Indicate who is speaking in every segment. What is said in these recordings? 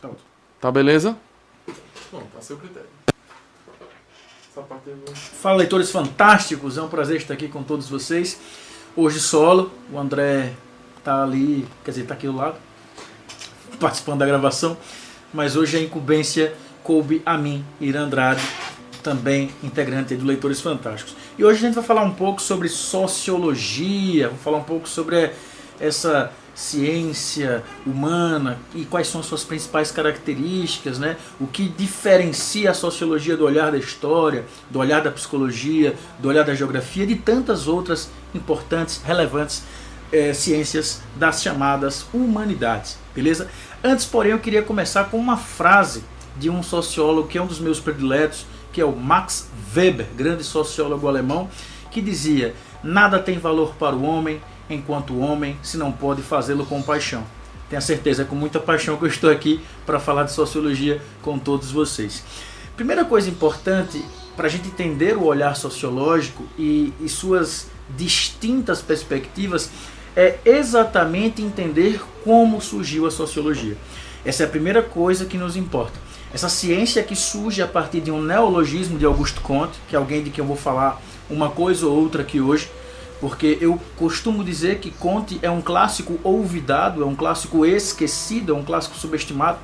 Speaker 1: Pronto.
Speaker 2: Tá beleza?
Speaker 1: Bom, tá a seu critério. Essa parte eu vou...
Speaker 3: Fala, leitores fantásticos, é um prazer estar aqui com todos vocês. Hoje solo, o André tá ali, quer dizer, tá aqui do lado, participando da gravação, mas hoje a incumbência coube a mim, Ira Andrade, também integrante do Leitores Fantásticos. E hoje a gente vai falar um pouco sobre sociologia, vamos falar um pouco sobre essa ciência humana e quais são as suas principais características, né? O que diferencia a sociologia do olhar da história, do olhar da psicologia, do olhar da geografia e de tantas outras importantes, relevantes ciências das chamadas humanidades, beleza? Antes, porém, eu queria começar com uma frase de um sociólogo que é um dos meus prediletos, que é o Max Weber, grande sociólogo alemão, que dizia: nada tem valor para o homem enquanto homem se não pode fazê-lo com paixão. Tenho a certeza, é com muita paixão que eu estou aqui para falar de sociologia com todos vocês. Primeira coisa importante para a gente entender o olhar sociológico e suas distintas perspectivas é exatamente entender como surgiu a sociologia. Essa é a primeira coisa que nos importa. Essa ciência que surge a partir de um neologismo de Auguste Comte, que é alguém de quem eu vou falar uma coisa ou outra aqui hoje, porque eu costumo dizer que Comte é um clássico olvidado, é um clássico esquecido, é um clássico subestimado.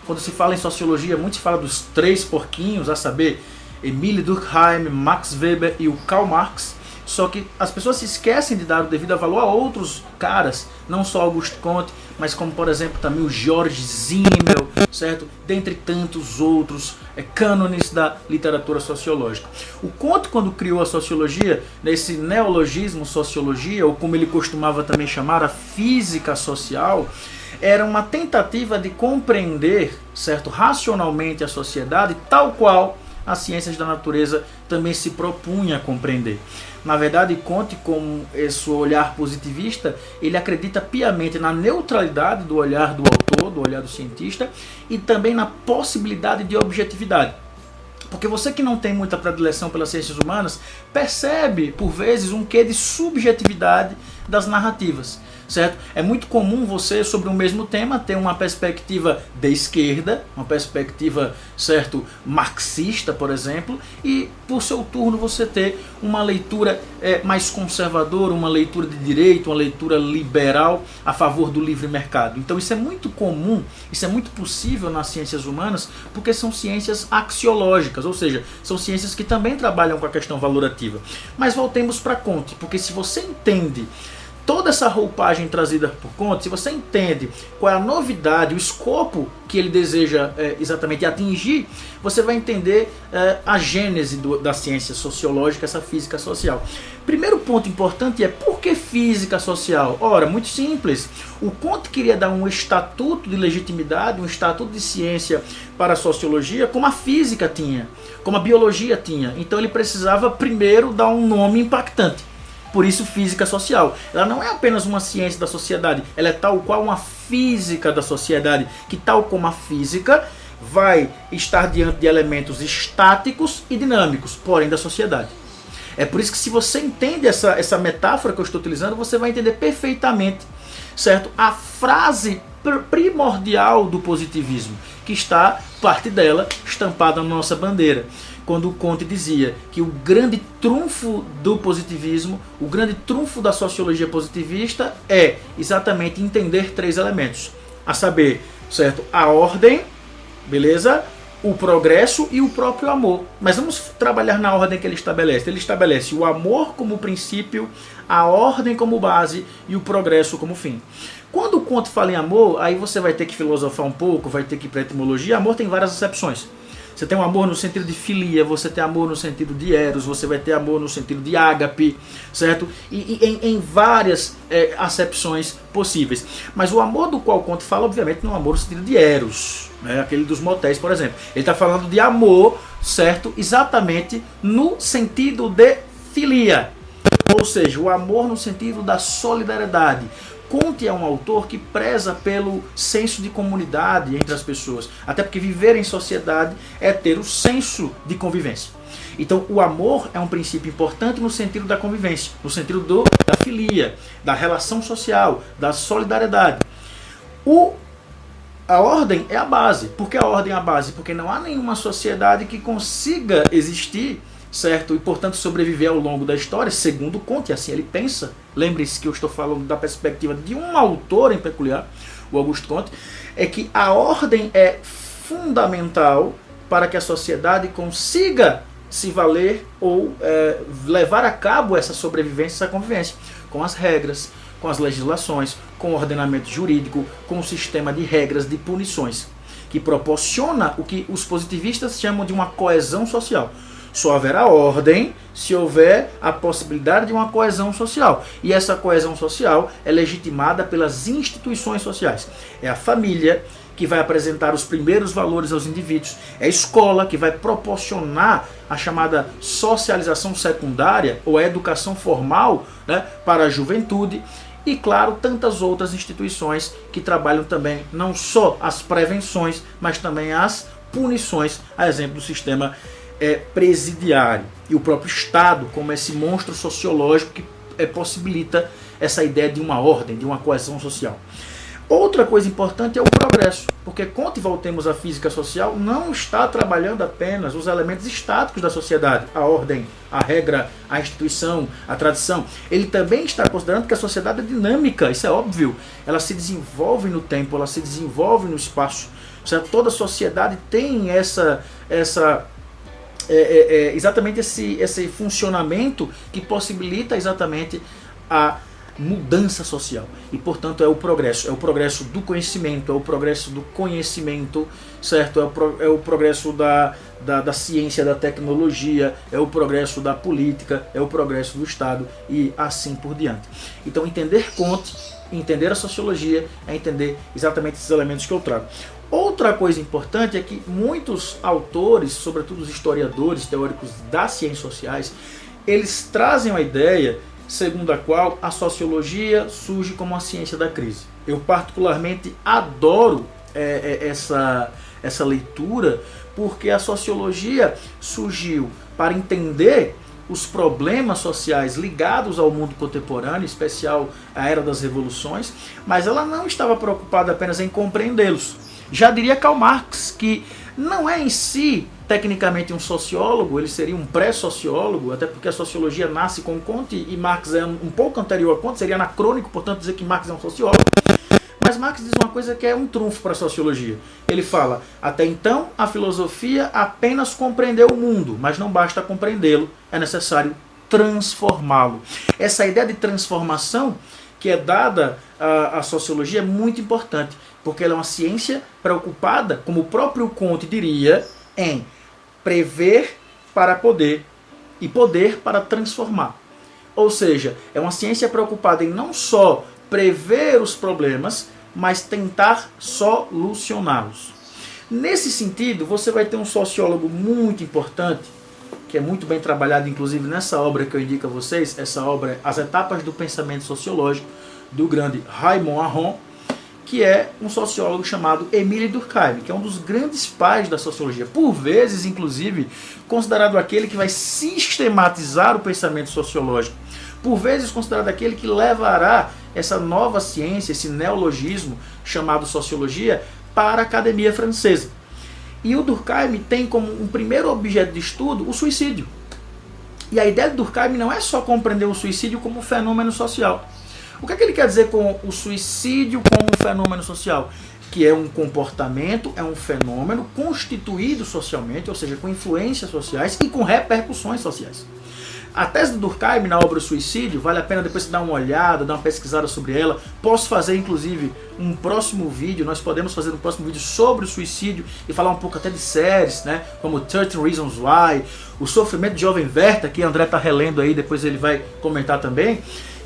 Speaker 3: Quando se fala em sociologia, muito se fala dos três porquinhos, a saber, Emile Durkheim, Max Weber e o Karl Marx. Só que as pessoas se esquecem de dar o devido valor a outros caras, não só Auguste Comte, mas como, por exemplo, também o George Simmel, certo? Dentre tantos outros cânones da literatura sociológica. O Comte, quando criou a sociologia, nesse neologismo sociologia, ou como ele costumava também chamar a física social, era uma tentativa de compreender, certo, racionalmente a sociedade, tal qual as ciências da natureza também se propunha a compreender. Na verdade, Comte, com esse olhar positivista, ele acredita piamente na neutralidade do olhar do autor, do olhar do cientista, e também na possibilidade de objetividade. Porque você que não tem muita predileção pelas ciências humanas, percebe, por vezes, um quê de subjetividade das narrativas. Certo? É muito comum você, sobre o mesmo tema, ter uma perspectiva de esquerda, uma perspectiva, certo, marxista, por exemplo, e por seu turno você ter uma leitura mais conservadora, uma leitura de direito, uma leitura liberal a favor do livre mercado. Então isso é muito comum, isso é muito possível nas ciências humanas, porque são ciências axiológicas, ou seja, são ciências que também trabalham com a questão valorativa. Mas voltemos para Comte, porque se você entende toda essa roupagem trazida por Comte, se você entende qual é a novidade, o escopo que ele deseja exatamente atingir, você vai entender a gênese da ciência sociológica, essa física social. Primeiro ponto importante é: por que física social? Ora, muito simples. O Comte queria dar um estatuto de legitimidade, um estatuto de ciência para a sociologia, como a física tinha, como a biologia tinha. Então ele precisava primeiro dar um nome impactante. Por isso, física social. Ela não é apenas uma ciência da sociedade, ela é tal qual uma física da sociedade, que tal como a física vai estar diante de elementos estáticos e dinâmicos, porém da sociedade. É por isso que, se você entende essa metáfora que eu estou utilizando, você vai entender perfeitamente, certo, a frase primordial do positivismo, que está, parte dela, estampada na nossa bandeira. Quando o Comte dizia que o grande trunfo do positivismo, o grande trunfo da sociologia positivista é exatamente entender três elementos, a saber, certo, a ordem, beleza, o progresso e o próprio amor. Mas vamos trabalhar na ordem que ele estabelece. Ele estabelece o amor como princípio, a ordem como base e o progresso como fim. Quando o Comte fala em amor, aí você vai ter que filosofar um pouco, vai ter que ir para a etimologia. Amor tem várias acepções. Você tem um amor no sentido de filia, você tem amor no sentido de eros, você vai ter amor no sentido de ágape, certo? E em várias acepções possíveis. Mas o amor do qual Comte fala, obviamente, não é um amor no sentido de eros, né? Aquele dos motéis, por exemplo. Ele está falando de amor, certo? Exatamente no sentido de filia. Ou seja, o amor no sentido da solidariedade. Comte é um autor que preza pelo senso de comunidade entre as pessoas, até porque viver em sociedade é ter o senso de convivência. Então o amor é um princípio importante no sentido da convivência, no sentido da filia, da relação social, da solidariedade. O a ordem é a base. Por que a ordem é a base? Porque não há nenhuma sociedade que consiga existir, certo? E, portanto, sobreviver ao longo da história, segundo Comte, assim ele pensa. Lembre-se que eu estou falando da perspectiva de um autor em peculiar, o Auguste Comte, é que a ordem é fundamental para que a sociedade consiga se valer ou levar a cabo essa sobrevivência, essa convivência, com as regras, com as legislações, com o ordenamento jurídico, com o sistema de regras, de punições, que proporciona o que os positivistas chamam de uma coesão social. Só haverá ordem se houver a possibilidade de uma coesão social. E essa coesão social é legitimada pelas instituições sociais. É a família que vai apresentar os primeiros valores aos indivíduos. É a escola que vai proporcionar a chamada socialização secundária ou a educação formal, né, para a juventude. E, claro, tantas outras instituições que trabalham também não só as prevenções, mas também as punições, a exemplo do sistema presidiário. E o próprio Estado como esse monstro sociológico que possibilita essa ideia de uma ordem, de uma coesão social. Outra coisa importante é o progresso, porque quando voltemos à física social, não está trabalhando apenas os elementos estáticos da sociedade, a ordem, a regra, a instituição, a tradição. Ele também está considerando que a sociedade é dinâmica, isso é óbvio. Ela se desenvolve no tempo, ela se desenvolve no espaço. Certo? Toda sociedade tem exatamente esse funcionamento que possibilita exatamente a mudança social. E, portanto, é o progresso do conhecimento, é o progresso do conhecimento, certo? É o progresso da ciência, da tecnologia, é o progresso da política, é o progresso do Estado e assim por diante. Então, entender Comte, entender a sociologia, é entender exatamente esses elementos que eu trago. Outra coisa importante é que muitos autores, sobretudo os historiadores teóricos das ciências sociais, eles trazem a ideia segundo a qual a sociologia surge como a ciência da crise. Eu particularmente adoro essa leitura, porque a sociologia surgiu para entender os problemas sociais ligados ao mundo contemporâneo, em especial à era das revoluções, mas ela não estava preocupada apenas em compreendê-los. Já diria Karl Marx que não é em si tecnicamente um sociólogo, ele seria um pré-sociólogo, até porque a sociologia nasce com Comte e Marx é um pouco anterior a Comte, seria anacrônico, portanto, dizer que Marx é um sociólogo. Mas Marx diz uma coisa que é um trunfo para a sociologia. Ele fala, até então a filosofia apenas compreendeu o mundo, mas não basta compreendê-lo, é necessário transformá-lo. Essa ideia de transformação que é dada à sociologia é muito importante, porque ela é uma ciência preocupada, como o próprio Comte diria, em prever para poder e poder para transformar. Ou seja, é uma ciência preocupada em não só prever os problemas, mas tentar solucioná-los. Nesse sentido, você vai ter um sociólogo muito importante, que é muito bem trabalhado, inclusive nessa obra que eu indico a vocês, essa obra é As Etapas do Pensamento Sociológico, do grande Raymond Aron, que é um sociólogo chamado Émile Durkheim, que é um dos grandes pais da sociologia, por vezes, inclusive, considerado aquele que vai sistematizar o pensamento sociológico, por vezes considerado aquele que levará essa nova ciência, esse neologismo chamado sociologia, para a academia francesa. E o Durkheim tem como um primeiro objeto de estudo o suicídio. E a ideia de Durkheim não é só compreender o suicídio como um fenômeno social. O que é que ele quer dizer com o suicídio como um fenômeno social? Que é um comportamento, é um fenômeno constituído socialmente, ou seja, com influências sociais e com repercussões sociais. A tese do Durkheim na obra O Suicídio, vale a pena depois você dar uma olhada, dar uma pesquisada sobre ela. Posso fazer, inclusive, um próximo vídeo, nós podemos fazer um próximo vídeo sobre o suicídio e falar um pouco até de séries, né? Como 13 Reasons Why, O Sofrimento de Jovem Werther, que o André está relendo aí, depois ele vai comentar também.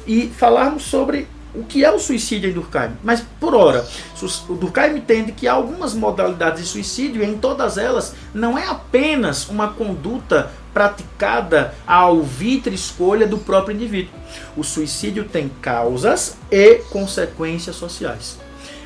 Speaker 3: E falarmos sobre o que é o suicídio em Durkheim. Mas, por ora, o Durkheim entende que há algumas modalidades de suicídio e em todas elas não é apenas uma conduta praticada à alvitre escolha do próprio indivíduo. O suicídio tem causas e consequências sociais.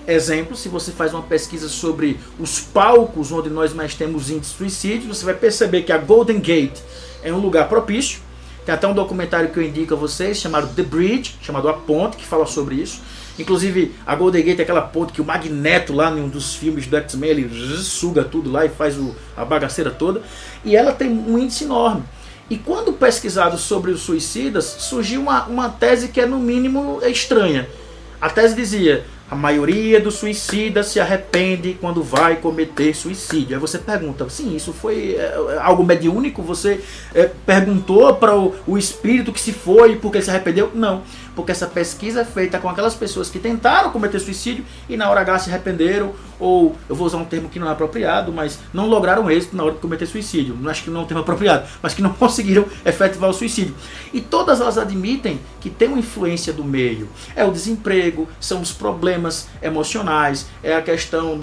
Speaker 3: Exemplo, se você faz uma pesquisa sobre os palcos onde nós mais temos índice de suicídio, você vai perceber que a Golden Gate é um lugar propício. Tem até um documentário que eu indico a vocês, chamado The Bridge, chamado A Ponte, que fala sobre isso. Inclusive, a Golden Gate é aquela ponte que o Magneto lá em um dos filmes do X-Men, ele suga tudo lá e faz a bagaceira toda. E ela tem um índice enorme. E quando pesquisado sobre os suicidas, surgiu uma tese que é no mínimo estranha. A tese dizia: a maioria dos suicidas se arrepende quando vai cometer suicídio. Aí você pergunta, sim, isso foi algo mediúnico? Você perguntou para o espírito que se foi porque ele se arrependeu? Não, porque essa pesquisa é feita com aquelas pessoas que tentaram cometer suicídio e na hora H se arrependeram, ou eu vou usar um termo que não é apropriado, mas não lograram êxito na hora de cometer suicídio. Não acho que não é um termo apropriado, mas que não conseguiram efetivar o suicídio. E todas elas admitem que tem uma influência do meio. É o desemprego, são os problemas emocionais, é a questão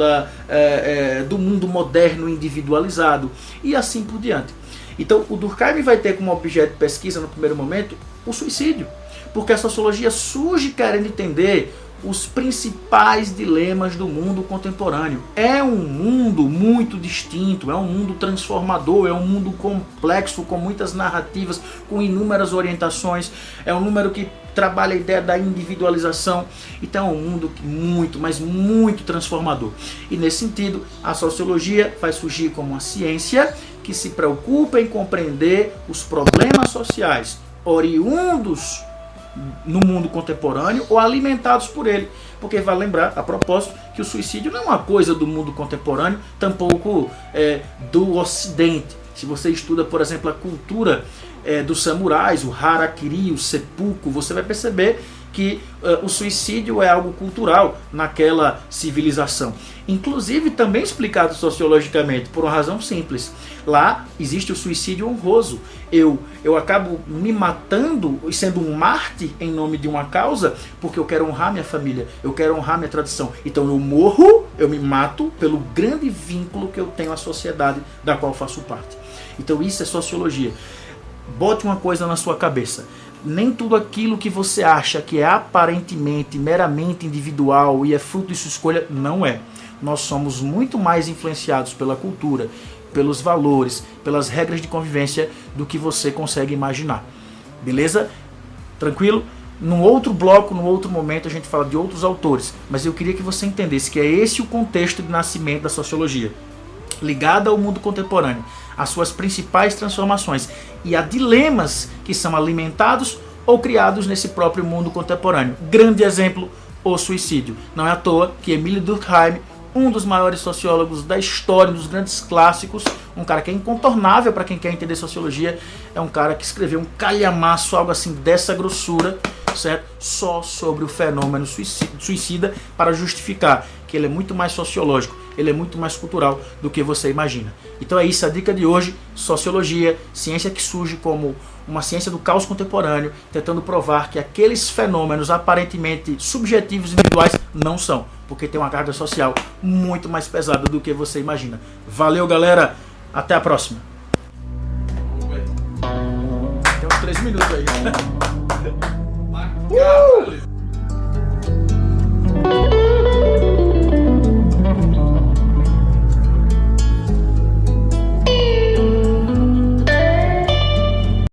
Speaker 3: do mundo moderno individualizado e assim por diante. Então o Durkheim vai ter como objeto de pesquisa no primeiro momento o suicídio, porque a sociologia surge querendo entender os principais dilemas do mundo contemporâneo. É um mundo muito distinto, é um mundo transformador, é um mundo complexo, com muitas narrativas, com inúmeras orientações, é um número que trabalha a ideia da individualização. Então é um mundo muito, mas muito transformador. E nesse sentido, a sociologia vai surgir como uma ciência que se preocupa em compreender os problemas sociais oriundos no mundo contemporâneo ou alimentados por ele, porque vai lembrar, a propósito, que o suicídio não é uma coisa do mundo contemporâneo, tampouco do Ocidente. Se você estuda, por exemplo, a cultura dos samurais, o harakiri, o seppuku, você vai perceber que o suicídio é algo cultural naquela civilização. Inclusive também explicado sociologicamente, por uma razão simples. Lá existe o suicídio honroso. Eu acabo me matando e sendo um mártir em nome de uma causa, porque eu quero honrar minha família, eu quero honrar minha tradição. Então eu morro, eu me mato pelo grande vínculo que eu tenho à sociedade da qual faço parte. Então isso é sociologia. Bote uma coisa na sua cabeça. Nem tudo aquilo que você acha que é aparentemente, meramente individual e é fruto de sua escolha, não é. Nós somos muito mais influenciados pela cultura, pelos valores, pelas regras de convivência do que você consegue imaginar. Beleza? Tranquilo? Num outro bloco, num outro momento, a gente fala de outros autores, mas eu queria que você entendesse que é esse o contexto de nascimento da sociologia, ligada ao mundo contemporâneo, às suas principais transformações e a dilemas que são alimentados ou criados nesse próprio mundo contemporâneo. Grande exemplo, o suicídio. Não é à toa que Emile Durkheim, um dos maiores sociólogos da história, um dos grandes clássicos, um cara que é incontornável para quem quer entender sociologia, é um cara que escreveu um calhamaço, algo assim dessa grossura, certo? Só sobre o fenômeno suicida, para justificar que ele é muito mais sociológico, ele é muito mais cultural do que você imagina. Então é isso, a dica de hoje: sociologia, ciência que surge como uma ciência do caos contemporâneo, tentando provar que aqueles fenômenos aparentemente subjetivos e individuais não são, porque tem uma carga social muito mais pesada do que você imagina. Valeu, galera, até a próxima. Tem uns 3 minutos aí.